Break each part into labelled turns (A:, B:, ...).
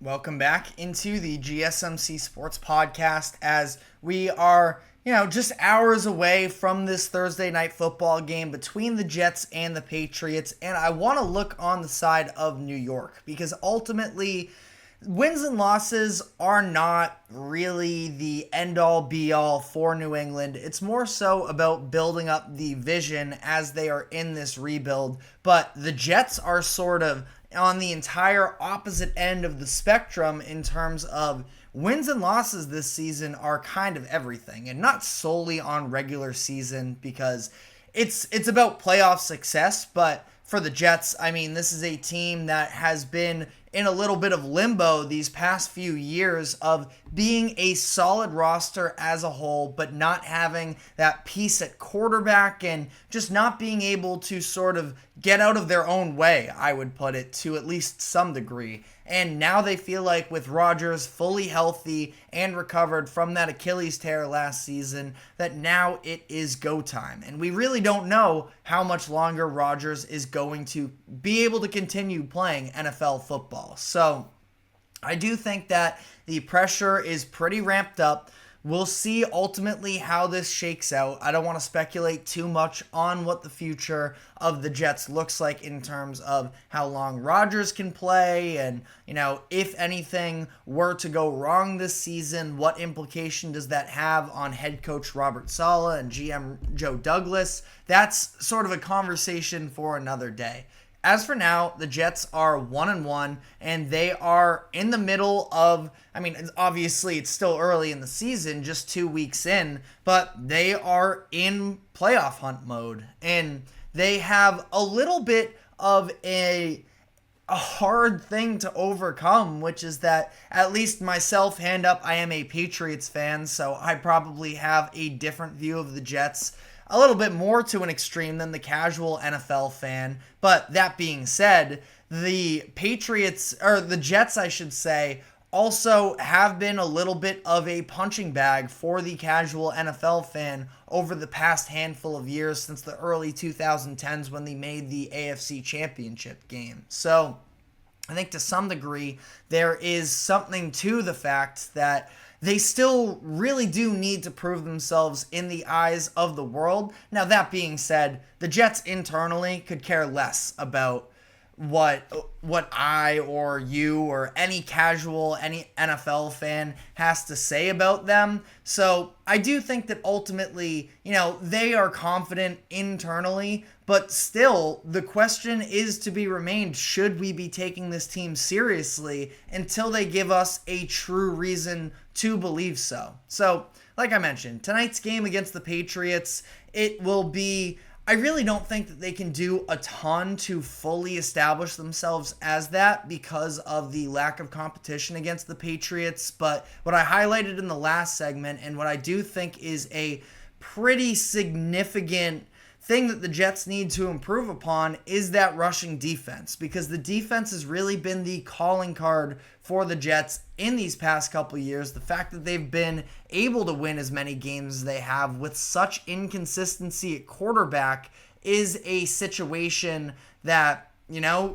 A: Welcome back into the GSMC Sports Podcast as we are, just hours away from this Thursday night football game between the Jets and the Patriots. And I want to look on the side of New York because ultimately wins and losses are not really the end-all be-all for New England. It's more so about building up the vision as they are in this rebuild. But the Jets are sort of on the entire opposite end of the spectrum in terms of wins and losses this season are kind of everything, and not solely on regular season because it's about playoff success. But for the Jets, this is a team that has been in a little bit of limbo these past few years of being a solid roster as a whole, but not having that piece at quarterback and just not being able to sort of get out of their own way, I would put it, to at least some degree. And now they feel like with Rodgers fully healthy and recovered from that Achilles tear last season, that now it is go time. And we really don't know how much longer Rodgers is going to be able to continue playing NFL football. So I do think that the pressure is pretty ramped up. We'll see ultimately how this shakes out. I don't want to speculate too much on what the future of the Jets looks like in terms of how long Rodgers can play and, if anything were to go wrong this season, what implication does that have on head coach Robert Saleh and GM Joe Douglas? That's sort of a conversation for another day. As for now, the Jets are 1-1, and they are in the middle of, obviously it's still early in the season, just 2 weeks in, but they are in playoff hunt mode, and they have a little bit of a hard thing to overcome, which is that, at least myself, hand up, I am a Patriots fan, so I probably have a different view of the Jets, a little bit more to an extreme than the casual NFL fan. But that being said, the Jets, I should say, also have been a little bit of a punching bag for the casual NFL fan over the past handful of years since the early 2010s when they made the AFC Championship game. So I think to some degree there is something to the fact that they still really do need to prove themselves in the eyes of the world. Now, that being said, the Jets internally could care less about what I or you or any NFL fan has to say about them. So I do think that ultimately, they are confident internally, but still the question is to be remained, should we be taking this team seriously until they give us a true reason to believe so? So, like I mentioned, tonight's game against the Patriots, I really don't think that they can do a ton to fully establish themselves as that because of the lack of competition against the Patriots. But what I highlighted in the last segment, and what I do think is a pretty significant thing that the Jets need to improve upon, is that rushing defense, because the defense has really been the calling card for the Jets in these past couple years. The fact that they've been able to win as many games as they have with such inconsistency at quarterback is a situation that,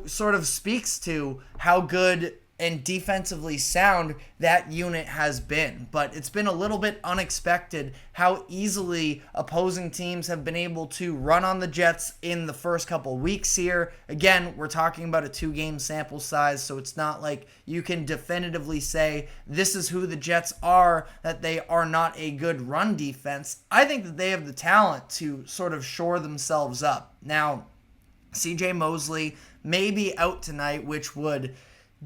A: sort of speaks to how good and defensively sound that unit has been. But it's been a little bit unexpected how easily opposing teams have been able to run on the Jets in the first couple weeks here. Again, we're talking about a 2-game sample size, so it's not like you can definitively say this is who the Jets are, that they are not a good run defense. I think that they have the talent to sort of shore themselves up. Now, CJ Mosley may be out tonight, which would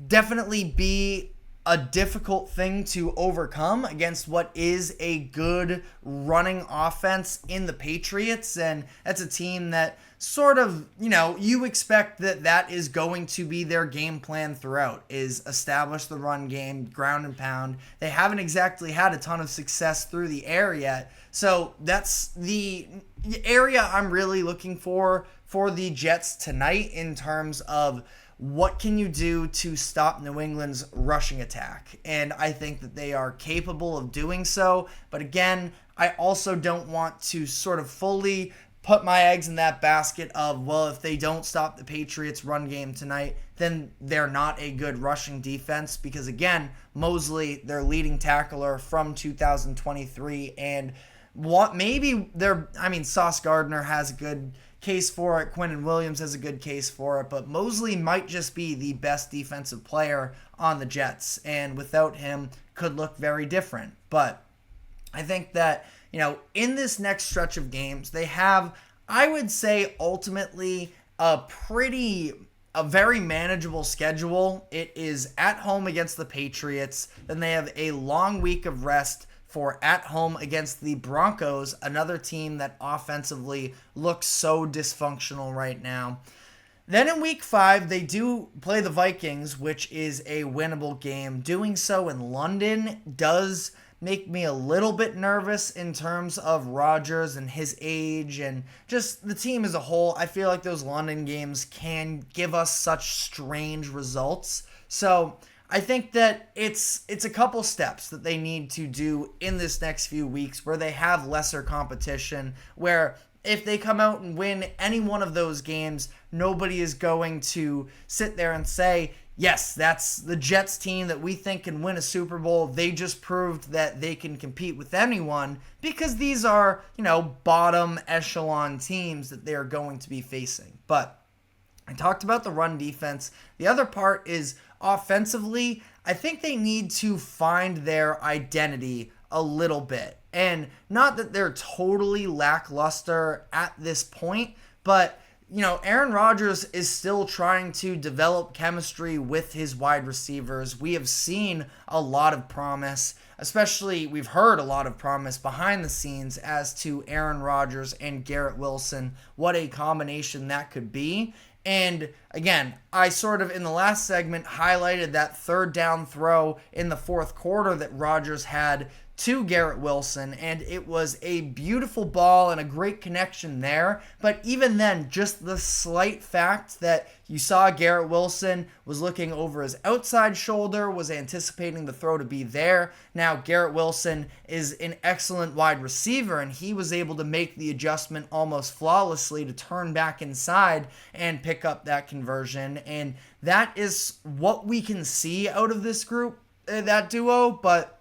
A: definitely be a difficult thing to overcome against what is a good running offense in the Patriots. And that's a team that sort of, you expect that is going to be their game plan throughout, is establish the run game, ground and pound. They haven't exactly had a ton of success through the air yet. So that's the area I'm really looking for the Jets tonight in terms of what can you do to stop New England's rushing attack? And I think that they are capable of doing so. But again, I also don't want to sort of fully put my eggs in that basket of, well, if they don't stop the Patriots' run game tonight, then they're not a good rushing defense because, again, Mosley, their leading tackler from 2023, and Sauce Gardner has a good case for it. Quinnen Williams has a good case for it, but Mosley might just be the best defensive player on the Jets, and without him, could look very different. But I think that, in this next stretch of games, they have, I would say, ultimately a very manageable schedule. It is at home against the Patriots. Then they have a long week of rest for at home against the Broncos, another team that offensively looks so dysfunctional right now. Then in week 5, they do play the Vikings, which is a winnable game. Doing so in London does make me a little bit nervous in terms of Rodgers and his age and just the team as a whole. I feel like those London games can give us such strange results. So I think that it's a couple steps that they need to do in this next few weeks where they have lesser competition, where if they come out and win any one of those games, nobody is going to sit there and say, yes, that's the Jets team that we think can win a Super Bowl. They just proved that they can compete with anyone, because these are, bottom echelon teams that they are going to be facing. But I talked about the run defense. The other part is offensively, I think they need to find their identity a little bit. And not that they're totally lackluster at this point, but Aaron Rodgers is still trying to develop chemistry with his wide receivers. We have seen a lot of promise, especially we've heard a lot of promise behind the scenes as to Aaron Rodgers and Garrett Wilson, what a combination that could be. And again, I sort of in the last segment highlighted that third down throw in the fourth quarter that Rodgers had to Garrett Wilson, and it was a beautiful ball and a great connection there. But even then, just the slight fact that you saw Garrett Wilson was looking over his outside shoulder, was anticipating the throw to be there. Now, Garrett Wilson is an excellent wide receiver, and he was able to make the adjustment almost flawlessly to turn back inside and pick up that conversion. And that is what we can see out of this group, that duo. But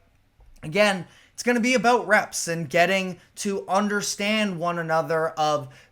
A: again, it's going to be about reps and getting to understand one another.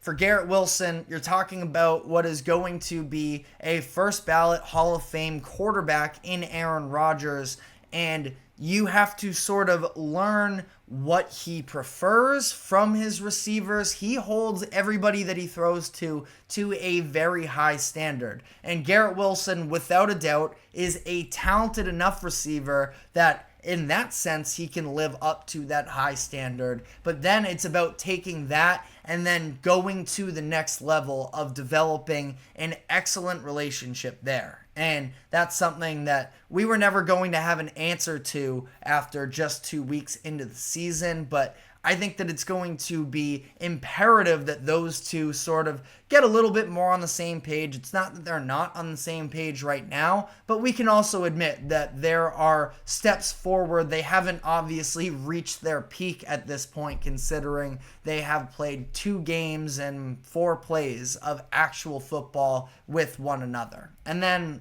A: For Garrett Wilson, you're talking about what is going to be a first ballot Hall of Fame quarterback in Aaron Rodgers, and you have to sort of learn what he prefers from his receivers. He holds everybody that he throws to a very high standard. And Garrett Wilson, without a doubt, is a talented enough receiver that in that sense, he can live up to that high standard. But then it's about taking that and then going to the next level of developing an excellent relationship there. And that's something that we were never going to have an answer to after just 2 weeks into the season. But I think that it's going to be imperative that those two sort of get a little bit more on the same page. It's not that they're not on the same page right now, but we can also admit that there are steps forward. They haven't obviously reached their peak at this point, considering they have played 2 games and 4 plays of actual football with one another. And then,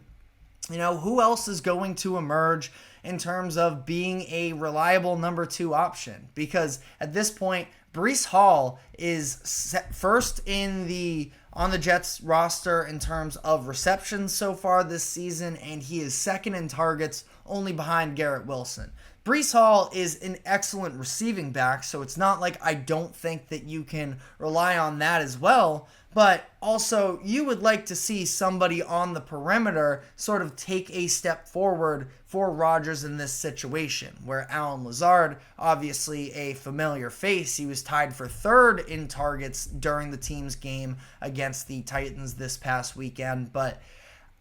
A: who else is going to emerge in terms of being a reliable number 2 option? Because at this point, Breece Hall is first on the Jets roster in terms of receptions so far this season, and he is second in targets, only behind Garrett Wilson. Breece Hall is an excellent receiving back, so it's not like I don't think that you can rely on that as well. But also, you would like to see somebody on the perimeter sort of take a step forward for Rodgers in this situation, where Allen Lazard, obviously a familiar face, he was tied for 3rd in targets during the team's game against the Titans this past weekend. But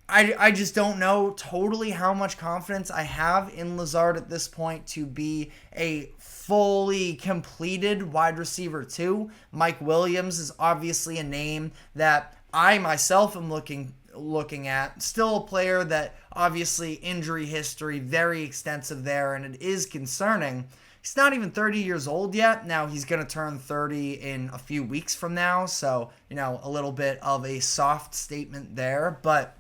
A: I just don't know totally how much confidence I have in Lazard at this point to be a fully completed wide receiver 2. Mike Williams is obviously a name that I myself am looking at. Still a player that obviously injury history, very extensive there, and it is concerning. he's not even 30 years old yet. Now he's going to turn 30 in a few weeks from now. So, a little bit of a soft statement there. But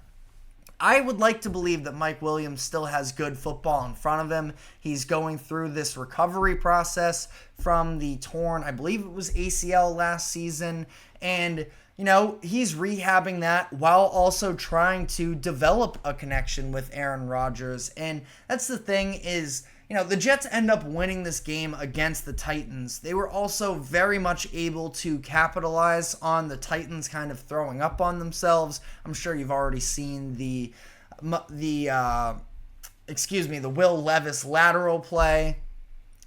A: I would like to believe that Mike Williams still has good football in front of him. He's going through this recovery process from the torn, I believe it was ACL last season. And, he's rehabbing that while also trying to develop a connection with Aaron Rodgers. And that's the thing is, the Jets end up winning this game against the Titans. They were also very much able to capitalize on the Titans kind of throwing up on themselves. I'm sure you've already seen the Will Levis lateral play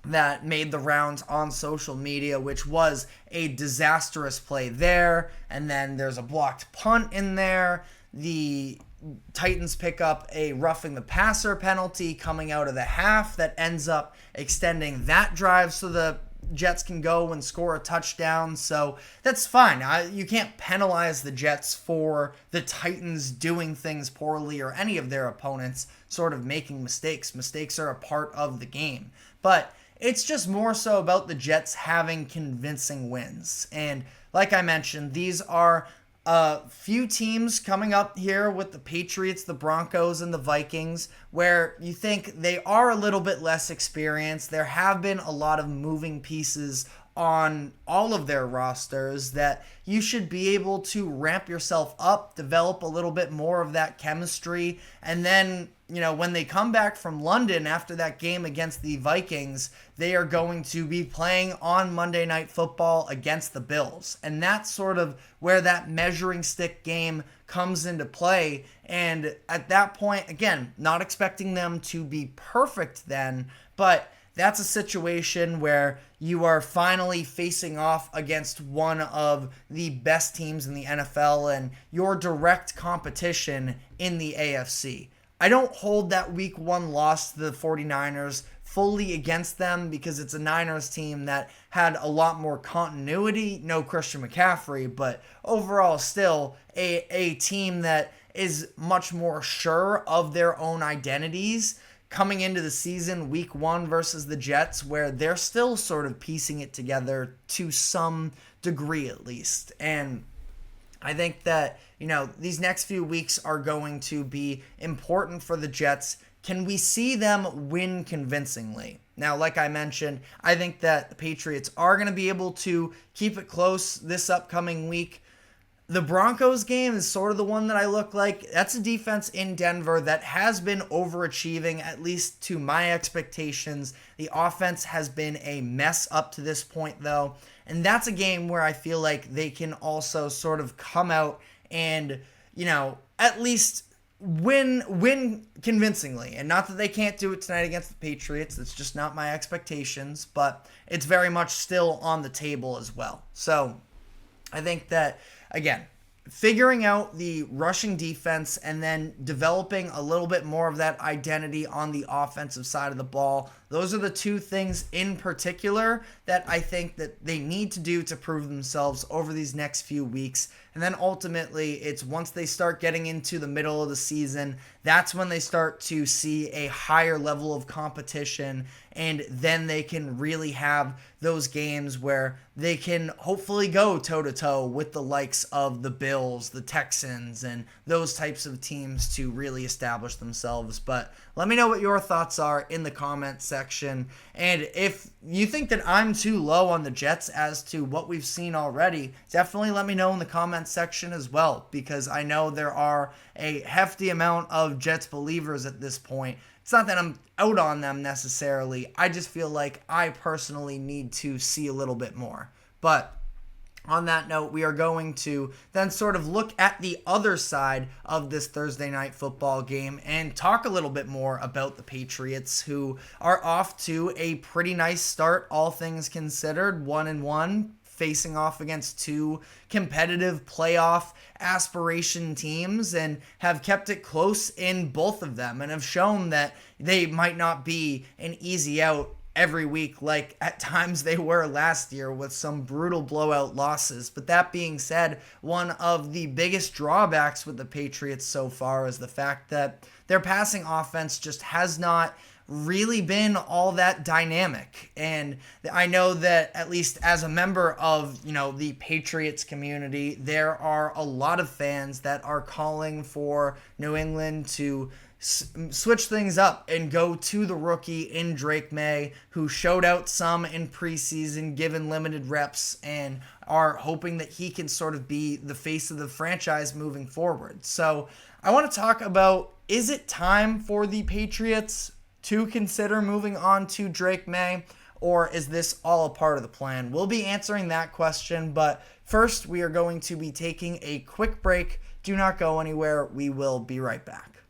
A: that made the rounds on social media, which was a disastrous play there. And then there's a blocked punt in there. The Titans pick up a roughing the passer penalty coming out of the half that ends up extending that drive so the Jets can go and score a touchdown. So that's fine. You can't penalize the Jets for the Titans doing things poorly or any of their opponents sort of making mistakes. Mistakes are a part of the game. But it's just more so about the Jets having convincing wins. And like I mentioned, these are a few teams coming up here with the Patriots, the Broncos, and the Vikings, where you think they are a little bit less experienced. There have been a lot of moving pieces on all of their rosters that you should be able to ramp yourself up, develop a little bit more of that chemistry, and then, when they come back from London after that game against the Vikings, they are going to be playing on Monday Night Football against the Bills. And that's sort of where that measuring stick game comes into play. And at that point, again, not expecting them to be perfect then, but that's a situation where you are finally facing off against one of the best teams in the NFL and your direct competition in the AFC. I don't hold that week 1 loss to the 49ers fully against them because it's a Niners team that had a lot more continuity. No Christian McCaffrey, but overall still a team that is much more sure of their own identities coming into the season, week 1 versus the Jets, where they're still sort of piecing it together to some degree at least. And I think that, these next few weeks are going to be important for the Jets. Can we see them win convincingly? Now, like I mentioned, I think that the Patriots are going to be able to keep it close this upcoming week. The Broncos game is sort of the one that I look like. That's a defense in Denver that has been overachieving, at least to my expectations. The offense has been a mess up to this point, though. And that's a game where I feel like they can also sort of come out and, at least win convincingly. And not that they can't do it tonight against the Patriots. That's just not my expectations. But it's very much still on the table as well. So I think that, again, figuring out the rushing defense and then developing a little bit more of that identity on the offensive side of the ball. Those are the two things in particular that I think that they need to do to prove themselves over these next few weeks. And then ultimately, it's once they start getting into the middle of the season, that's when they start to see a higher level of competition. And then they can really have those games where they can hopefully go toe-to-toe with the likes of the Bills, the Texans, and those types of teams to really establish themselves. But let me know what your thoughts are in the comments section. And if you think that I'm too low on the Jets as to what we've seen already, definitely let me know in the comments section as well, because I know there are a hefty amount of Jets believers at this point. It's not that I'm out on them necessarily. I just feel like I personally need to see a little bit more. But on that note, we are going to then sort of look at the other side of this Thursday night football game and talk a little bit more about the Patriots, who are off to a pretty nice start, all things considered, 1-1, facing off against two competitive playoff aspiration teams and have kept it close in both of them and have shown that they might not be an easy out every week like at times they were last year with some brutal blowout losses. But that being said, one of the biggest drawbacks with the Patriots so far is the fact that their passing offense just has not really been all that dynamic. And I know that at least as a member of, the Patriots community, there are a lot of fans that are calling for New England to switch things up and go to the rookie in Drake May, who showed out some in preseason, given limited reps, and are hoping that he can sort of be the face of the franchise moving forward. So I want to talk about, is it time for the Patriots to consider moving on to Drake May, or is this all a part of the plan? We'll be answering that question, but first we are going to be taking a quick break. Do not go anywhere. We will be right back.